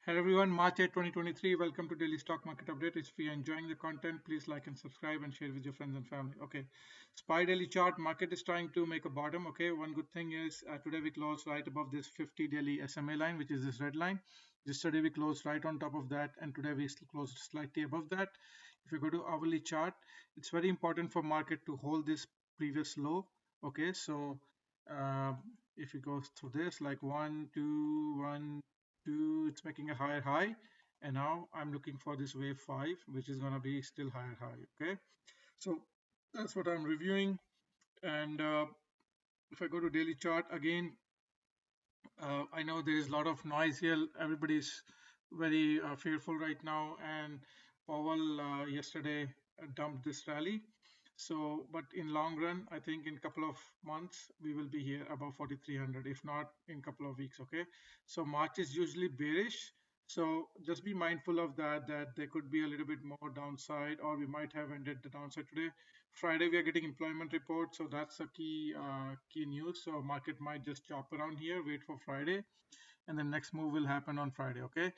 Hello everyone, March 8, 2023. Welcome to Daily Stock Market Update. If you're enjoying the content, please like and subscribe and share with your friends and family. Okay, SPY daily chart. Market is trying to make a bottom. Okay, one good thing is today we closed right above this 50 daily SMA line, which is this red line. Yesterday we closed right on top of that, and today we closed slightly above that. If you go to hourly chart, it's very important for market to hold this previous low. Okay, so uh, if you go through this, like 1, 2, 1, 2, it's making a higher high, and now I'm looking for this wave 5, which is going to be still higher high. Okay, so that's what I'm reviewing. And if I go to daily chart again, I know there is a lot of noise here. Everybody's very fearful right now, and Powell yesterday dumped this rally. So, but in long run, I think in couple of months we will be here above 4,300, if not in couple of weeks. Okay, so March is usually bearish, so just be mindful of that. That there could be a little bit more downside, or we might have ended the downside today. Friday we are getting employment report, so that's a key news. So market might just chop around here, wait for Friday, and the next move will happen on Friday. Okay,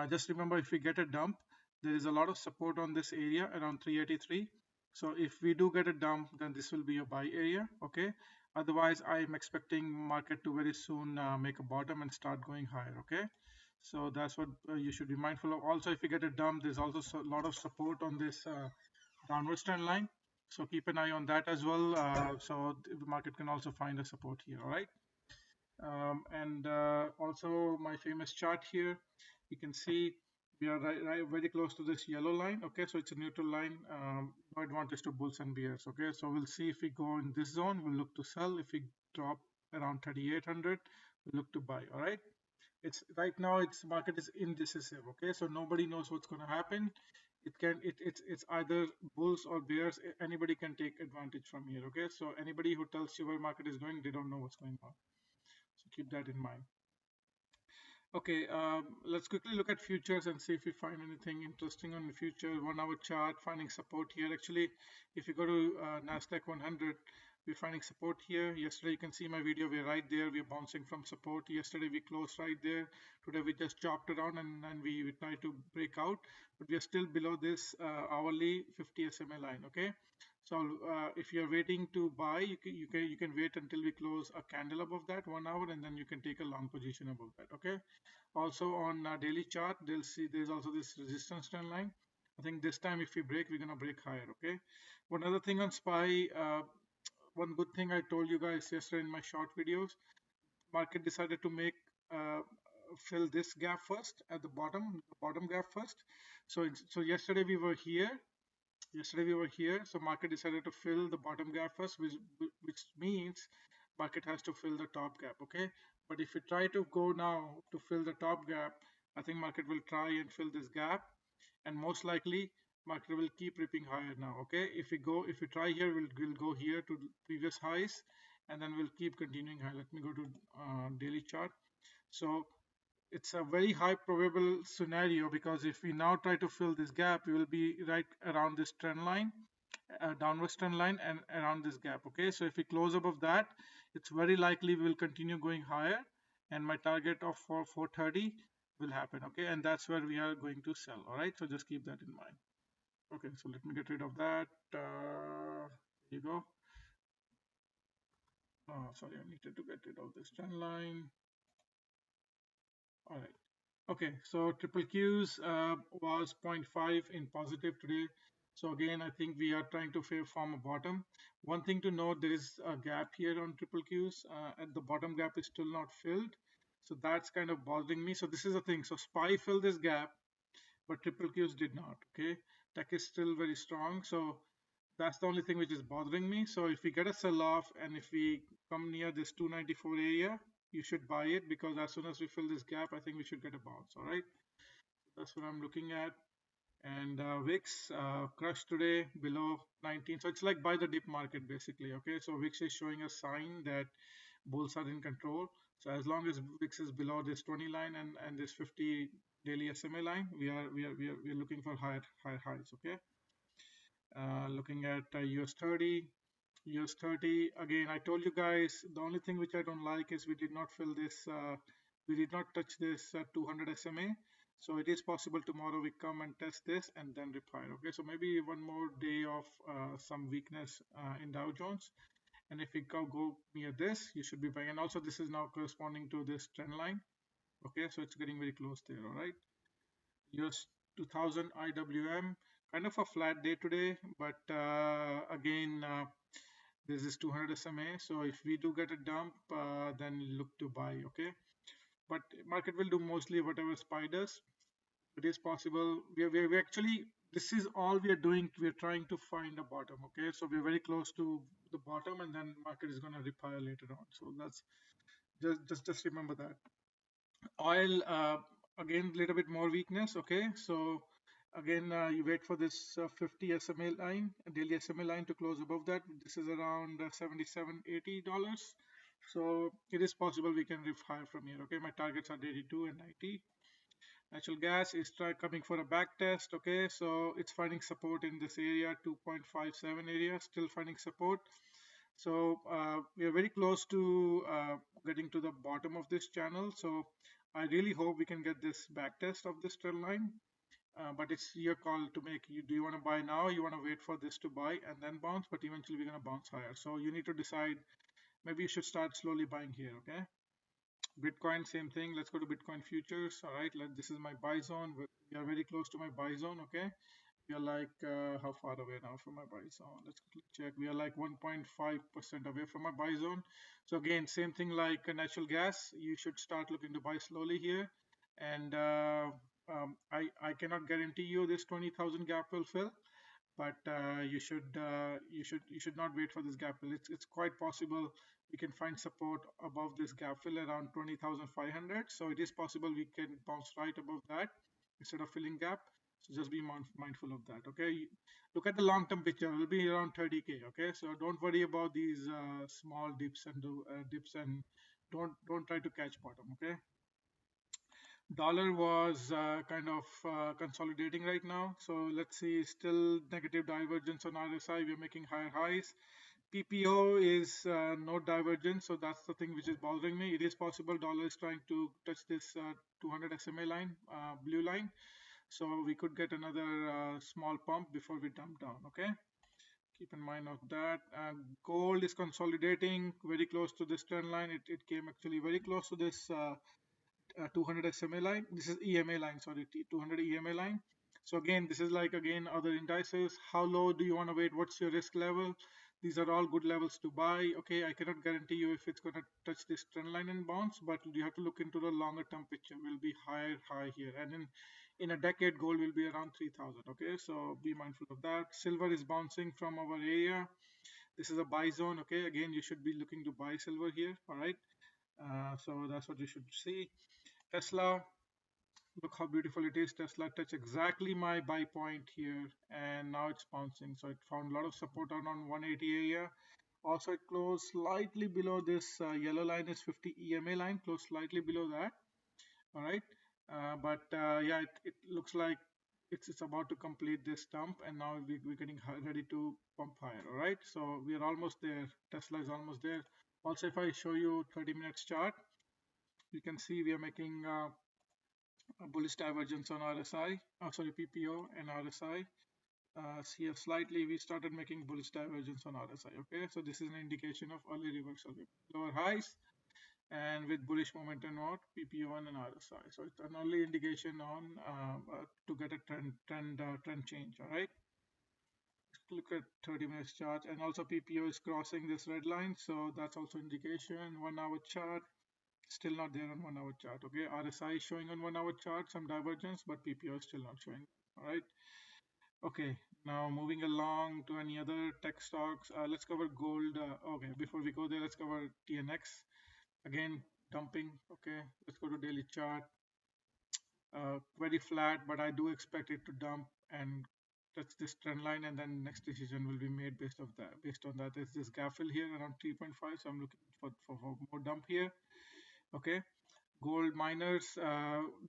just remember, if we get a dump, there is a lot of support on this area around 383. So if we do get a dump, then this will be a buy area. Okay, otherwise I'm expecting market to very soon make a bottom and start going higher. Okay, so that's what you should be mindful of. Also, if you get a dump, there's also a lot of support on this downward trend line, so keep an eye on that as well. So the market can also find a support here. All right, and also my famous chart here, you can see we are very close to this yellow line. Okay, so it's a neutral line. No advantage to bulls and bears. Okay, so we'll see if we go in this zone, we'll look to sell. If we drop around 3,800, we'll look to buy. All right, it's right now, it's market is indecisive. Okay, so nobody knows what's going to happen. It's either bulls or bears. Anybody can take advantage from here. Okay, so anybody who tells you where market is going, they don't know what's going on, so keep that in mind. Okay, let's quickly look at futures and see if we find anything interesting on the future. 1 hour chart, finding support here. Actually, if you go to Nasdaq 100, we're finding support here. Yesterday, you can see my video, we're right there. We're bouncing from support. Yesterday we closed right there. Today we just chopped around, and we tried to break out, but we are still below this hourly 50 SMA line. Okay, so if you're waiting to buy, you can wait until we close a candle above that 1 hour, and then you can take a long position above that. Okay, also on daily chart, they'll see there's also this resistance trend line. I think this time if we break, we're gonna break higher. Okay, one other thing on SPY, one good thing I told you guys yesterday in my short videos, market decided to make uh, fill this gap first at the bottom gap first. So yesterday we were here. So market decided to fill the bottom gap first, which means market has to fill the top gap. Okay, but if we try to go now to fill the top gap, I think market will try and fill this gap, and most likely market will keep ripping higher now. Okay, if we try here, we'll go here to previous highs, and then we'll keep continuing high. Let me go to daily chart. So it's a very high probable scenario, because if we now try to fill this gap, we will be right around this trend line, downward trend line, and around this gap. Okay, so if we close above that, it's very likely we will continue going higher, and my target of 430 will happen. Okay, and that's where we are going to sell. All right, so just keep that in mind. Okay, so let me get rid of that. Here you go. Oh, sorry, I needed to get rid of this trend line. All right. Okay, so triple Qs was 0.5 in positive today. So again, I think we are trying to form a bottom. One thing to note, there is a gap here on triple Qs, and the bottom gap is still not filled. So that's kind of bothering me. So this is the thing. So SPY filled this gap, but triple Qs did not. Okay, tech is still very strong. So that's the only thing which is bothering me. So if we get a sell-off, and if we come near this 294 area, you should buy it, because as soon as we fill this gap, I think we should get a bounce. All right, that's what I'm looking at. And VIX crushed today below 19, so it's like buy the dip market basically. Okay, so VIX is showing a sign that bulls are in control. So as long as VIX is below this 20 line and this 50 daily SMA line, we are looking for higher highs. Okay, looking at US 30. US 30, again, I told you guys, the only thing which I don't like is we did not fill this, we did not touch this 200 SMA. So it is possible tomorrow we come and test this and then refire. Okay, so maybe one more day of some weakness in Dow Jones, and if we go near this, you should be buying. And also this is now corresponding to this trend line. Okay, so it's getting very close there. All right, US 2000 IWM, kind of a flat day today, but again this is 200 SMA. So if we do get a dump, then look to buy. Okay, but market will do mostly whatever SPY does. It is possible. We actually, this is all we are doing. We are trying to find a bottom. Okay, so we're very close to the bottom, and then market is going to repair later on. So that's just remember that. Oil, again, little bit more weakness. Okay, so again, you wait for this 50 SMA line, daily SMA line to close above that. This is around 77, $80. So it is possible we can riff higher from here. Okay, my targets are 82 and 90. Natural gas is coming for a back test. Okay, so it's finding support in this area, 2.57 area, still finding support. So we are very close to getting to the bottom of this channel. So I really hope we can get this back test of this trend line. But it's your call to make. Do you want to buy now? You want to wait for this to buy and then bounce? But eventually we're going to bounce higher. So you need to decide. Maybe you should start slowly buying here. Okay. Bitcoin, same thing. Let's go to Bitcoin futures. All right. This is my buy zone. We are very close to my buy zone. Okay. We are like how far away now from my buy zone? Let's quickly check. We are like 1.5% away from my buy zone. So again, same thing like natural gas. You should start looking to buy slowly here. And I cannot guarantee you this 20,000 gap will fill, but you should not wait for this gap fill. It's quite possible we can find support above this gap fill around 20,500. So it is possible we can bounce right above that instead of filling gap. So just be mindful of that. Okay, look at the long-term picture. It will be around 30K. Okay, so don't worry about these small dips and don't try to catch bottom. Okay. Dollar was kind of consolidating right now. So let's see, still negative divergence on RSI. We're making higher highs. PPO is no divergence, so that's the thing which is bothering me. It is possible dollar is trying to touch this 200 SMA line, blue line. So we could get another small pump before we dump down. Okay, keep in mind of that. Gold is consolidating very close to this trend line. It came actually very close to this 200 SMA line. This is EMA line, sorry, 200 EMA line. So again, this is like again other indices. How low do you want to wait? What's your risk level? These are all good levels to buy. Okay, I cannot guarantee you if it's going to touch this trend line and bounce, but you have to look into the longer term picture. Will be high here, and in a decade, gold will be around 3,000. Okay, so be mindful of that. Silver is bouncing from our area. This is a buy zone. Okay, again, you should be looking to buy silver here. All right, so that's what you should see. Tesla, look how beautiful it is. Tesla touched exactly my buy point here, and now it's bouncing. So it found a lot of support around 180 area. Also, it closed slightly below this yellow line is 50 EMA line, closed slightly below that. All right, but yeah, it looks like it's about to complete this dump, and now we're getting ready to pump higher. All right, so we are almost there. Tesla is almost there. Also, if I show you 30 minutes chart, you can see we are making a bullish divergence on RSI, sorry, PPO and RSI. Here slightly we started making bullish divergence on RSI. Okay, so this is an indication of early reversal, lower highs and with bullish momentum on PPO1 and RSI. So it's an early indication on to get a trend change. All right, look at 30 minutes chart, and also PPO is crossing this red line, so that's also indication. 1 hour chart, still not there on 1 hour chart. Okay, RSI is showing on 1 hour chart some divergence, but PPO is still not showing. All right, okay, now moving along to any other tech stocks. Let's cover gold. Okay, before we go there, let's cover TNX. Again, dumping. Okay, let's go to daily chart. Very flat, but I do expect it to dump and touch this trend line, and then next decision will be made based on that. There's this gap fill here around 3.5, so I'm looking for more dump here. Okay, gold miners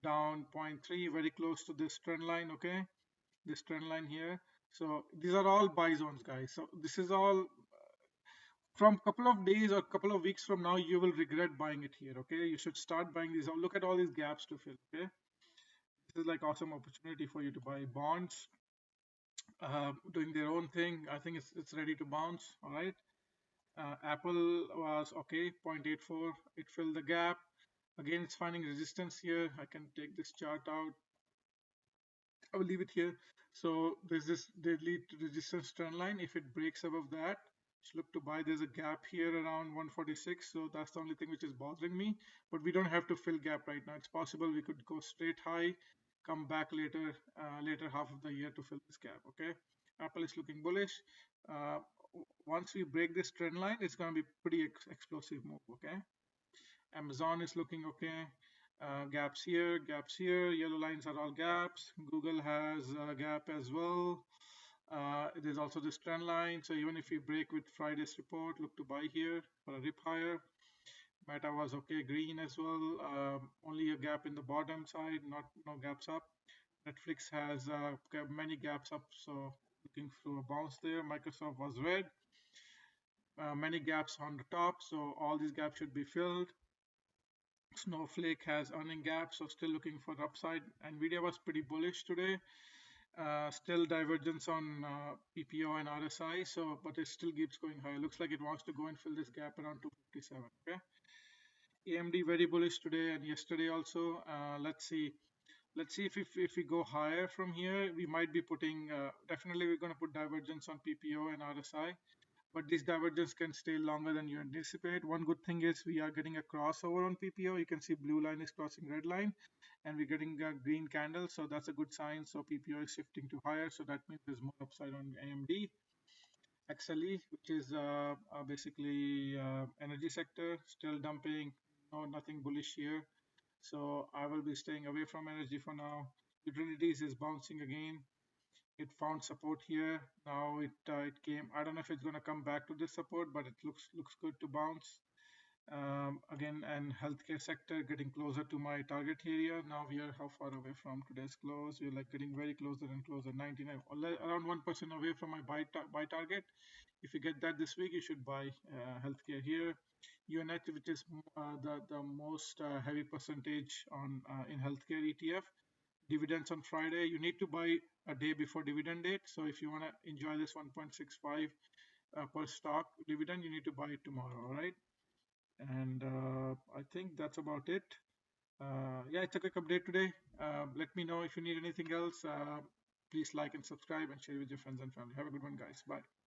down 0.3, very close to this trend line. Okay, this trend line here. So these are all buy zones, guys. So this is all from couple of days or couple of weeks from now, you will regret buying it here. Okay, you should start buying these. Look at all these gaps to fill. Okay, This is like awesome opportunity for you to buy bonds, doing their own thing. I think it's ready to bounce. All right. Apple was okay, 0.84. It filled the gap. Again, it's finding resistance here. I can take this chart out. I will leave it here. So there's this deadly resistance trend line. If it breaks above that, just look to buy. There's a gap here around 146. So that's the only thing which is bothering me. But we don't have to fill gap right now. It's possible we could go straight high, come back later, later half of the year to fill this gap. Okay. Apple is looking bullish. Uh, Once we break this trend line, it's going to be pretty explosive move. Okay. Amazon is looking okay. Gaps here, gaps here. Yellow lines are all gaps. Google has a gap as well. There's also this trend line. So even if we break with Friday's report, look to buy here for a rip higher. Meta was okay, green as well. Only a gap in the bottom side, not no gaps up. Netflix has many gaps up, so looking for a bounce there. Microsoft was red. Many gaps on the top, so all these gaps should be filled. Snowflake has earning gap, so still looking for upside. NVDA was pretty bullish today. Still divergence on PPO and RSI, so but it still keeps going higher. Looks like it wants to go and fill this gap around 257. Okay. AMD very bullish today and yesterday also. Let's see. Let's see if we go higher from here, we might be putting definitely we're going to put divergence on PPO and RSI. But this divergence can stay longer than you anticipate. One good thing is we are getting a crossover on PPO. You can see blue line is crossing red line, and we're getting a green candle, so that's a good sign. So PPO is shifting to higher, so that means there's more upside on AMD. XLE, which is basically energy sector, still dumping. No, nothing bullish here. So I will be staying away from energy for now. Utilities is bouncing again. It found support here. Now it came. I don't know if it's going to come back to this support, but it looks good to bounce. Again, and healthcare sector getting closer to my target area. Now we are how far away from today's close? We're like getting very closer and closer. 99, around 1% away from my buy target. If you get that this week, you should buy healthcare here. UNH, which is the most heavy percentage on in healthcare ETF. Dividends on Friday. You need to buy a day before dividend date. So if you want to enjoy this 1.65 per stock dividend, you need to buy it tomorrow. All right. And I think that's about it. Yeah, it's a quick update today. Let me know if you need anything else. Please like and subscribe and share with your friends and family. Have a good one, guys. Bye.